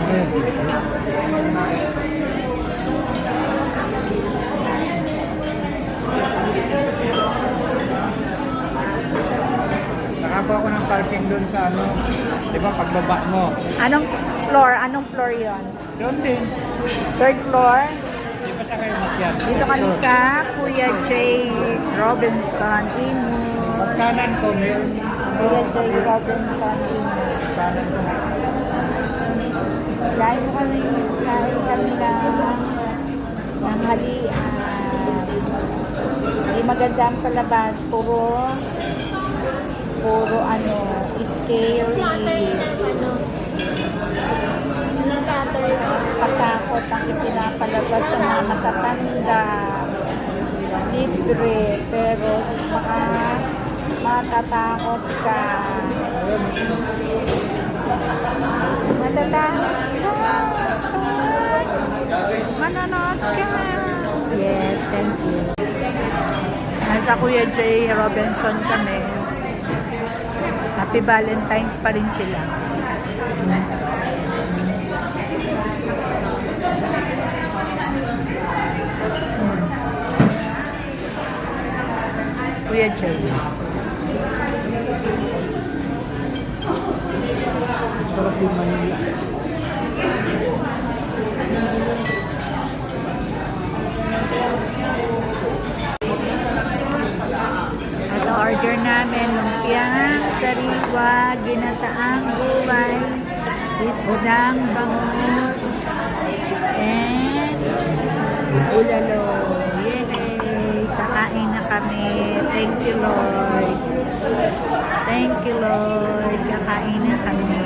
Nakapo ako ng parking doon sa ano, di ba pagbaba mo? Anong floor? Anong floor yon? Doon din. Third floor? Di ba siya kayo makyat? Dito kami sa Kuya J. Robinson Imo. Pagkanan ko, meron. Kuya J. Robinson Imo. Pagkanan ko. Kain kami ng halian. Hindi maganda ang palabas. Puro scary. Patakot ang ipinapalabas sa mga matatanda. Libre, pero matatakot ka. Manonood ka. Yes, thank you. Nasa Kuya J. Robinson kami. Happy Valentine's pa rin sila. Kuya J. Sarap yung Manila. At order namin lumpiang sariwa, ginataang gulay, isdang bangus, and ulalo. Yay! Kakain na kami. Thank you, Lord. Thank you, Lord. Kakain na kami.